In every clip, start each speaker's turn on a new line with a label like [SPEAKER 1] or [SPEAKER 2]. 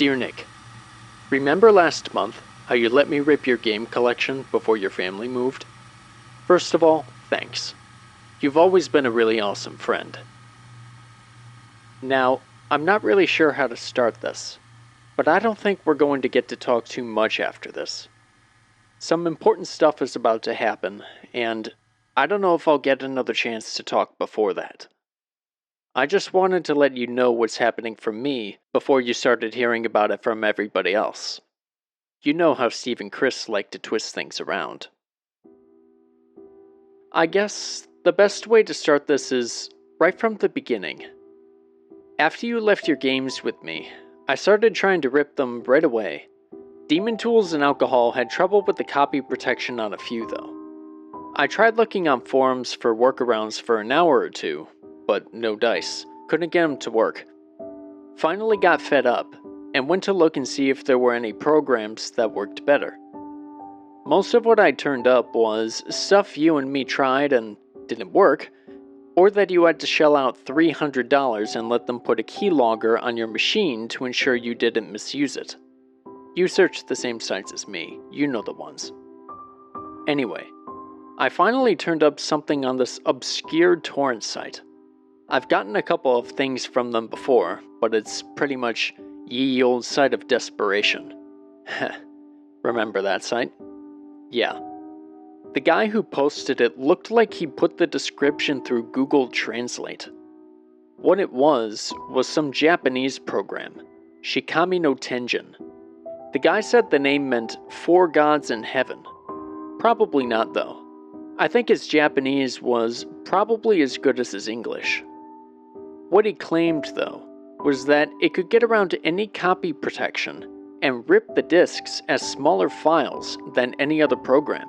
[SPEAKER 1] Dear Nick, remember last month how you let me rip your game collection before your family moved? First of all, thanks. You've always been a really awesome friend. Now, I'm not really sure how to start this, but I don't think we're going to get to talk too much after this. Some important stuff is about to happen, and I don't know if I'll get another chance to talk before that. I just wanted to let you know what's happening from me before you started hearing about it from everybody else. You know how Steve and Chris like to twist things around. I guess the best way to start this is right from the beginning. After you left your games with me, I started trying to rip them right away. Demon Tools and Alcohol had trouble with the copy protection on a few though. I tried looking on forums for workarounds for an hour or two, but no dice. Couldn't get them to work. Finally got fed up, and went to look and see if there were any programs that worked better. Most of what I turned up was stuff you and me tried and didn't work, or that you had to shell out $300 and let them put a keylogger on your machine to ensure you didn't misuse it. You searched the same sites as me, you know the ones. Anyway, I finally turned up something on this obscure torrent site. I've gotten a couple of things from them before, but it's pretty much ye old site of desperation. Remember that site? Yeah. The guy who posted it looked like he put the description through Google Translate. What it was some Japanese program, Shikami no Tenjin. The guy said the name meant four gods in heaven. Probably not though. I think his Japanese was probably as good as his English. What he claimed, though, was that it could get around any copy protection and rip the disks as smaller files than any other program.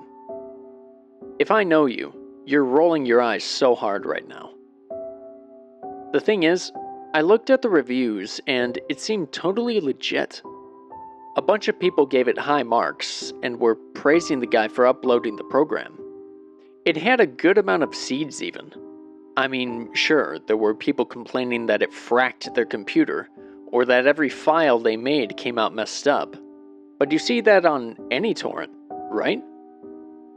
[SPEAKER 1] If I know you, you're rolling your eyes so hard right now. The thing is, I looked at the reviews and it seemed totally legit. A bunch of people gave it high marks and were praising the guy for uploading the program. It had a good amount of seeds even. I mean, sure, there were people complaining that it fracked their computer, or that every file they made came out messed up. But you see that on any torrent, right?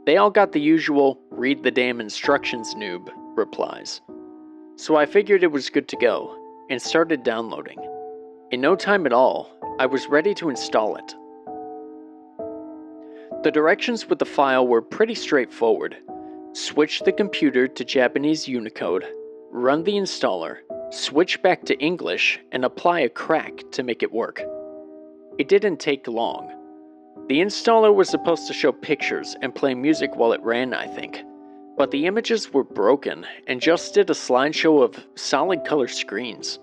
[SPEAKER 1] They all got the usual, read the damn instructions noob, replies. So I figured it was good to go, and started downloading. In no time at all, I was ready to install it. The directions with the file were pretty straightforward. Switch the computer to Japanese Unicode, run the installer, switch back to English, and apply a crack to make it work. It didn't take long. The installer was supposed to show pictures and play music while it ran, I think, but the images were broken and just did a slideshow of solid color screens.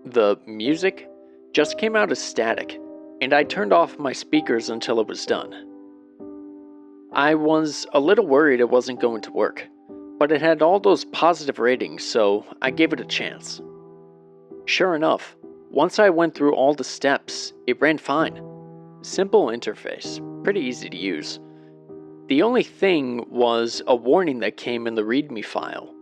[SPEAKER 1] The music just came out as static, and I turned off my speakers until it was done. I was a little worried it wasn't going to work, but it had all those positive ratings, so I gave it a chance. Sure enough, once I went through all the steps, it ran fine. Simple interface, pretty easy to use. The only thing was a warning that came in the README file.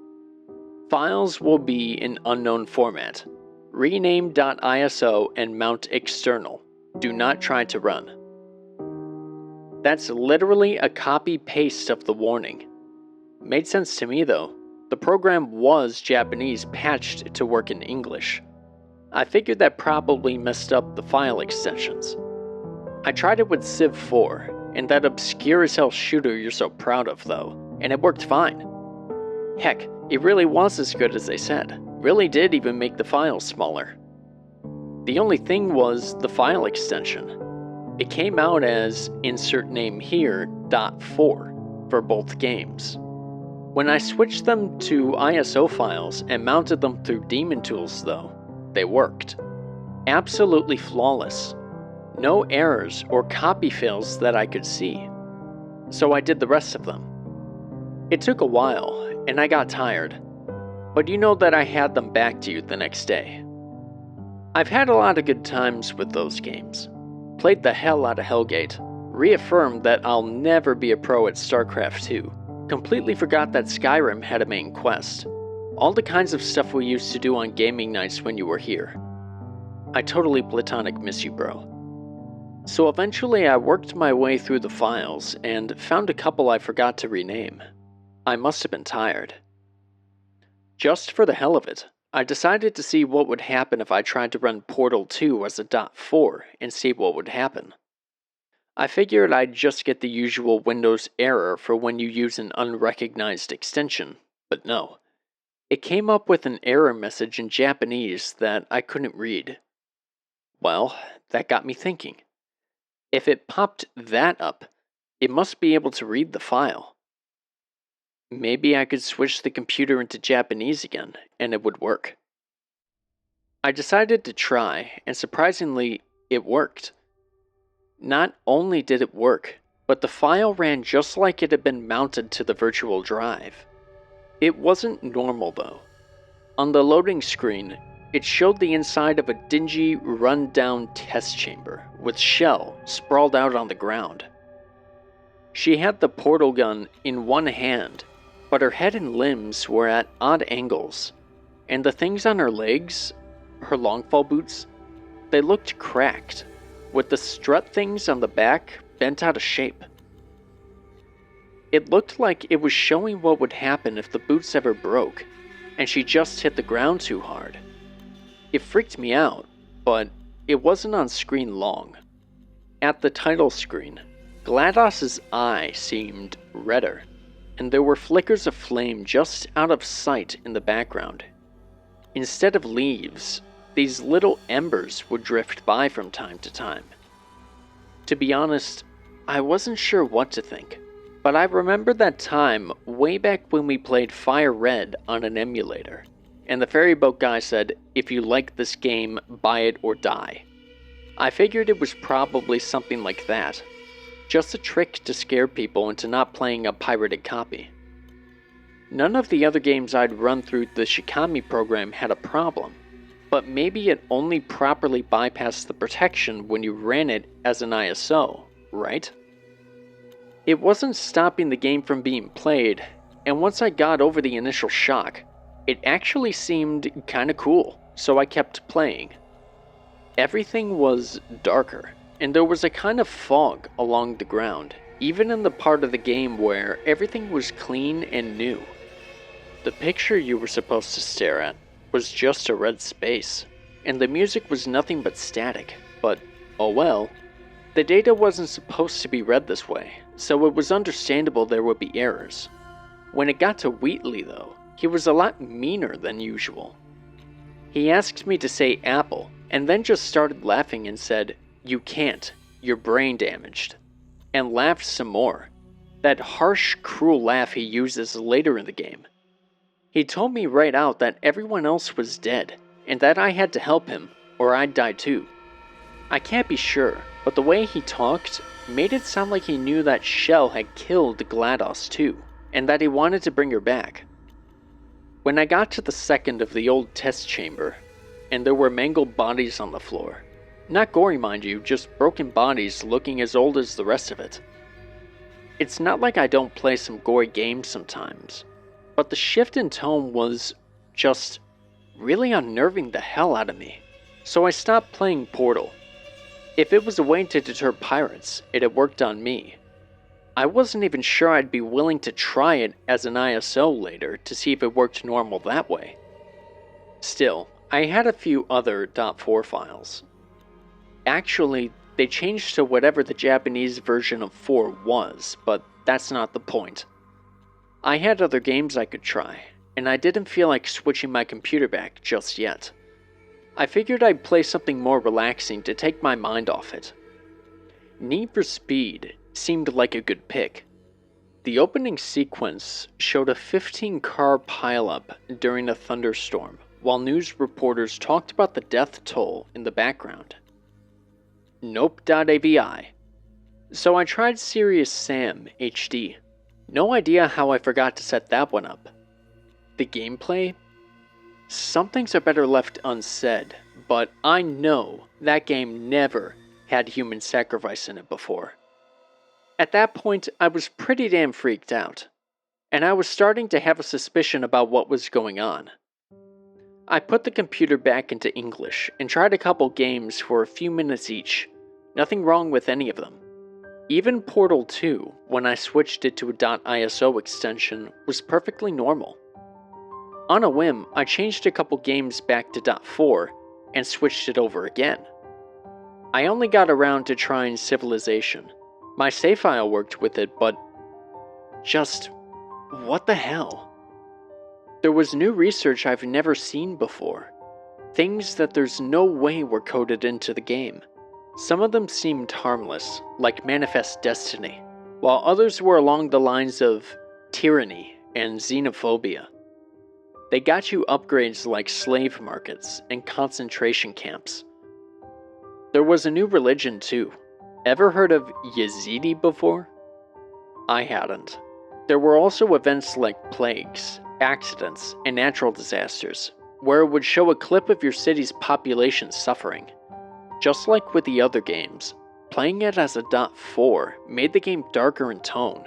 [SPEAKER 1] Files will be in unknown format. Rename .iso and mount external. Do not try to run. That's literally a copy-paste of the warning. Made sense to me though. The program was Japanese patched to work in English. I figured that probably messed up the file extensions. I tried it with Civ 4, and that obscure as hell shooter you're so proud of though, and it worked fine. Heck, it really was as good as they said. Really did even make the files smaller. The only thing was the file extension. It came out as insert name here .4 for both games. When I switched them to ISO files and mounted them through Demon Tools though, they worked. Absolutely flawless. No errors or copy fails that I could see. So I did the rest of them. It took a while, and I got tired, but you know that I had them back to you the next day. I've had a lot of good times with those games. Played the hell out of Hellgate, reaffirmed that I'll never be a pro at StarCraft 2, completely forgot that Skyrim had a main quest, all the kinds of stuff we used to do on gaming nights when you were here. I totally platonic miss you, bro. So eventually I worked my way through the files and found a couple I forgot to rename. I must have been tired. Just for the hell of it, I decided to see what would happen if I tried to run Portal 2 as a .4 and see what would happen. I figured I'd just get the usual Windows error for when you use an unrecognized extension, but no. It came up with an error message in Japanese that I couldn't read. Well, that got me thinking. If it popped that up, it must be able to read the file. Maybe I could switch the computer into Japanese again, and it would work. I decided to try, and surprisingly, it worked. Not only did it work, but the file ran just like it had been mounted to the virtual drive. It wasn't normal though. On the loading screen, it showed the inside of a dingy, run-down test chamber with Shell sprawled out on the ground. She had the portal gun in one hand, but her head and limbs were at odd angles, and the things on her legs, her longfall boots, they looked cracked, with the strut things on the back bent out of shape. It looked like it was showing what would happen if the boots ever broke, and she just hit the ground too hard. It freaked me out, but it wasn't on screen long. At the title screen, GLaDOS's eye seemed redder, and there were flickers of flame just out of sight in the background. Instead of leaves, these little embers would drift by from time to time. To be honest, I wasn't sure what to think, but I remembered that time way back when we played Fire Red on an emulator, and the ferryboat guy said, "If you like this game, buy it or die." I figured it was probably something like that. Just a trick to scare people into not playing a pirated copy. None of the other games I'd run through the Shikami program had a problem, but maybe it only properly bypassed the protection when you ran it as an ISO, right? It wasn't stopping the game from being played, and once I got over the initial shock, it actually seemed kinda cool, so I kept playing. Everything was darker, and there was a kind of fog along the ground, even in the part of the game where everything was clean and new. The picture you were supposed to stare at was just a red space, and the music was nothing but static, but oh well. The data wasn't supposed to be read this way, so it was understandable there would be errors. When it got to Wheatley though, he was a lot meaner than usual. He asked me to say apple, and then just started laughing and said, "You can't, you're brain damaged," and laughed some more, that harsh, cruel laugh he uses later in the game. He told me right out that everyone else was dead, and that I had to help him, or I'd die too. I can't be sure, but the way he talked made it sound like he knew that Shell had killed GLaDOS too, and that he wanted to bring her back. When I got to the second of the old test chamber, and there were mangled bodies on the floor, not gory mind you, just broken bodies looking as old as the rest of it. It's not like I don't play some gory games sometimes, but the shift in tone was just really unnerving the hell out of me, so I stopped playing Portal. If it was a way to deter pirates, it had worked on me. I wasn't even sure I'd be willing to try it as an ISO later to see if it worked normal that way. Still, I had a few other .4 files. Actually, they changed to whatever the Japanese version of 4 was, but that's not the point. I had other games I could try, and I didn't feel like switching my computer back just yet. I figured I'd play something more relaxing to take my mind off it. Need for Speed seemed like a good pick. The opening sequence showed a 15-car pileup during a thunderstorm, while news reporters talked about the death toll in the background. Nope.avi. So I tried Serious Sam HD. No idea how I forgot to set that one up. The gameplay? Some things are better left unsaid, but I know that game never had human sacrifice in it before. At that point, I was pretty damn freaked out, and I was starting to have a suspicion about what was going on. I put the computer back into English and tried a couple games for a few minutes each. Nothing wrong with any of them. Even Portal 2, when I switched it to a .iso extension, was perfectly normal. On a whim, I changed a couple games back to .4 and switched it over again. I only got around to trying Civilization. My save file worked with it, but just what the hell? There was new research I've never seen before. Things that there's no way were coded into the game. Some of them seemed harmless, like Manifest Destiny, while others were along the lines of tyranny and xenophobia. They got you upgrades like slave markets and concentration camps. There was a new religion too. Ever heard of Yazidi before? I hadn't. There were also events like plagues, accidents, and natural disasters, where it would show a clip of your city's population suffering. Just like with the other games, playing it as a .4 made the game darker in tone.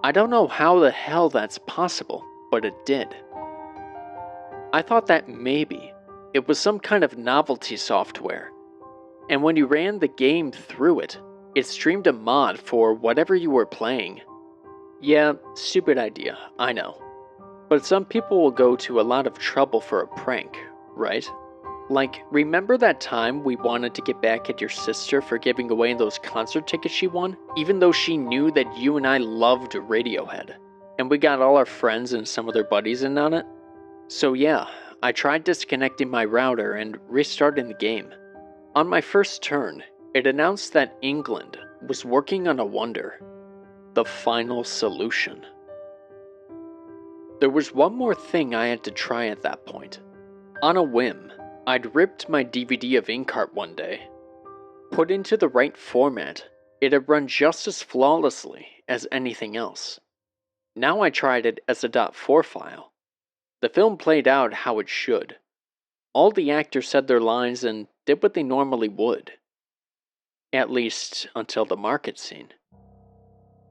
[SPEAKER 1] I don't know how the hell that's possible, but it did. I thought that maybe it was some kind of novelty software, and when you ran the game through it, it streamed a mod for whatever you were playing. Yeah, stupid idea, I know. But some people will go to a lot of trouble for a prank, right? Like, remember that time we wanted to get back at your sister for giving away those concert tickets she won, even though she knew that you and I loved Radiohead, and we got all our friends and some of their buddies in on it? So yeah, I tried disconnecting my router and restarting the game. On my first turn, it announced that England was working on a wonder. The final solution. There was one more thing I had to try at that point. On a whim, I'd ripped my DVD of Inkart one day. Put into the right format, it had run just as flawlessly as anything else. Now I tried it as a .4 file. The film played out how it should. All the actors said their lines and did what they normally would. At least until the market scene.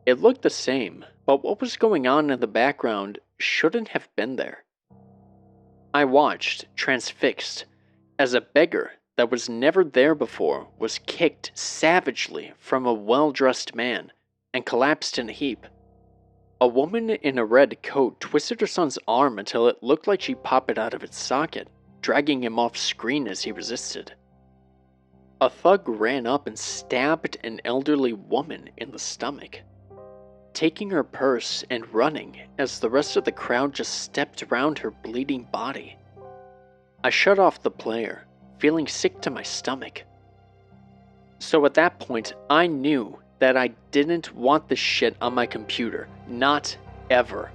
[SPEAKER 1] It looked the same, but what was going on in the background shouldn't have been there. I watched, transfixed, as a beggar that was never there before was kicked savagely from a well-dressed man and collapsed in a heap. A woman in a red coat twisted her son's arm until it looked like she'd pop it out of its socket, dragging him off screen as he resisted. A thug ran up and stabbed an elderly woman in the stomach, taking her purse and running as the rest of the crowd just stepped around her bleeding body. I shut off the player, feeling sick to my stomach. So at that point, I knew that I didn't want this shit on my computer, not ever.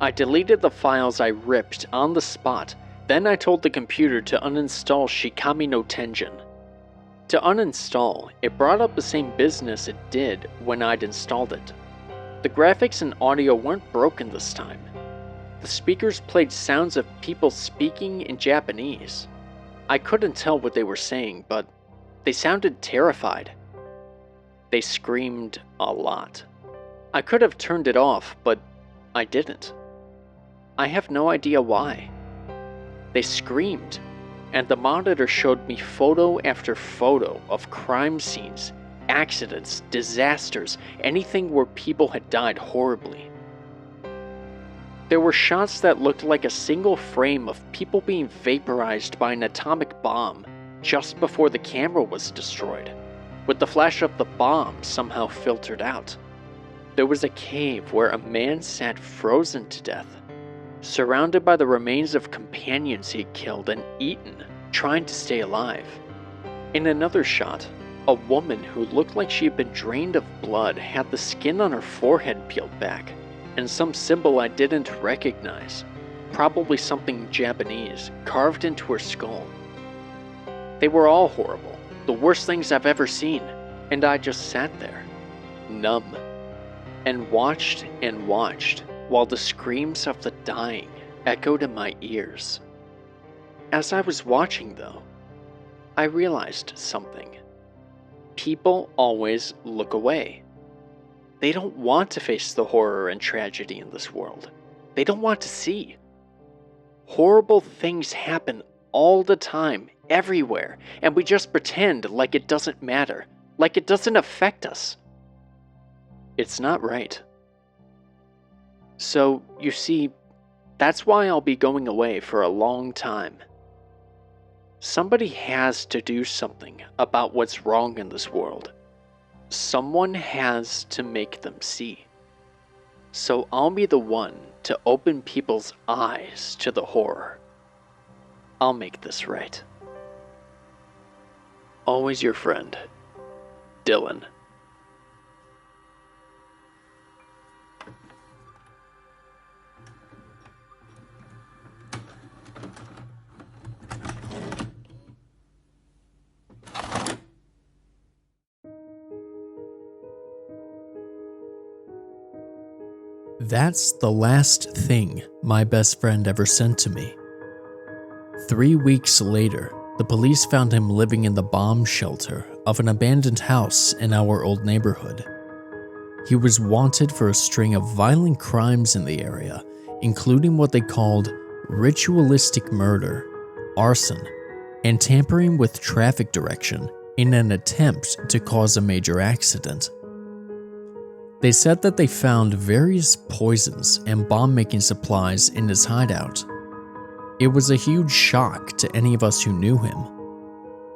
[SPEAKER 1] I deleted the files I ripped on the spot, then I told the computer to uninstall Shikami no Tenjin. To uninstall, it brought up the same business it did when I'd installed it. The graphics and audio weren't broken this time. The speakers played sounds of people speaking in Japanese. I couldn't tell what they were saying, but they sounded terrified. They screamed a lot. I could have turned it off, but I didn't. I have no idea why. They screamed, and the monitor showed me photo after photo of crime scenes, accidents, disasters, anything where people had died horribly. There were shots that looked like a single frame of people being vaporized by an atomic bomb just before the camera was destroyed, with the flash of the bomb somehow filtered out. There was a cave where a man sat frozen to death, surrounded by the remains of companions he had killed and eaten, trying to stay alive. In another shot, a woman who looked like she had been drained of blood had the skin on her forehead peeled back, and some symbol I didn't recognize, probably something Japanese, carved into her skull. They were all horrible, the worst things I've ever seen, and I just sat there, numb, and watched while the screams of the dying echoed in my ears. As I was watching, though, I realized something. People always look away. They don't want to face the horror and tragedy in this world. They don't want to see. Horrible things happen all the time, everywhere, and we just pretend like it doesn't matter, like it doesn't affect us. It's not right. So, you see, that's why I'll be going away for a long time. Somebody has to do something about what's wrong in this world. Someone has to make them see. So I'll be the one to open people's eyes to the horror. I'll make this right. Always your friend, Dylan.
[SPEAKER 2] That's the last thing my best friend ever sent to me. 3 weeks later, the police found him living in the bomb shelter of an abandoned house in our old neighborhood. He was wanted for a string of violent crimes in the area, including what they called ritualistic murder, arson, and tampering with traffic direction in an attempt to cause a major accident. They said that they found various poisons and bomb-making supplies in his hideout. It was a huge shock to any of us who knew him.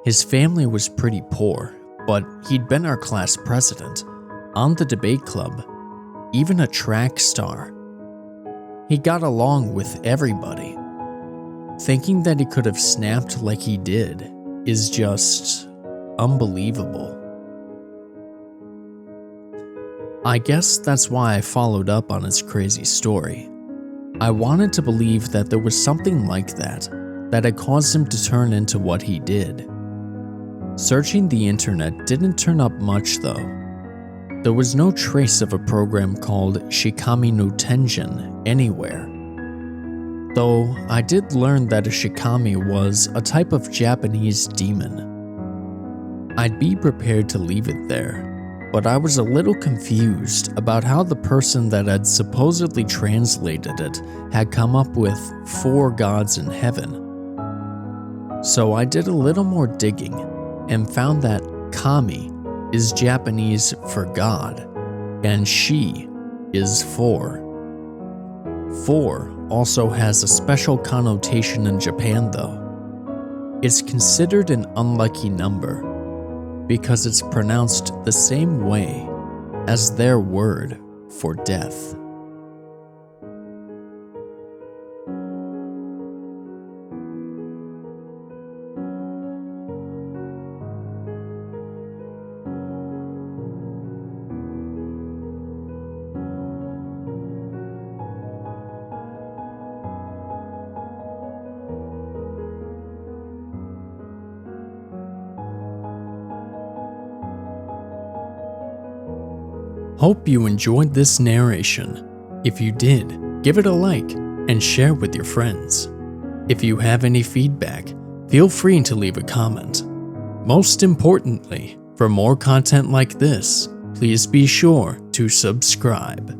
[SPEAKER 2] His family was pretty poor, but he'd been our class president, on the debate club, even a track star. He got along with everybody. Thinking that he could have snapped like he did is just unbelievable. I guess that's why I followed up on his crazy story. I wanted to believe that there was something like that had caused him to turn into what he did. Searching the internet didn't turn up much though. There was no trace of a program called Shikami no Tenjin anywhere. Though I did learn that a Shikami was a type of Japanese demon. I'd be prepared to leave it there. But I was a little confused about how the person that had supposedly translated it had come up with 4 gods in heaven. So I did a little more digging and found that kami is Japanese for God, and shi is 4. 4 also has a special connotation in Japan though. It's considered an unlucky number, because it's pronounced the same way as their word for death. Hope you enjoyed this narration. If you did, give it a like and share with your friends. If you have any feedback, feel free to leave a comment. Most importantly, for more content like this, please be sure to subscribe.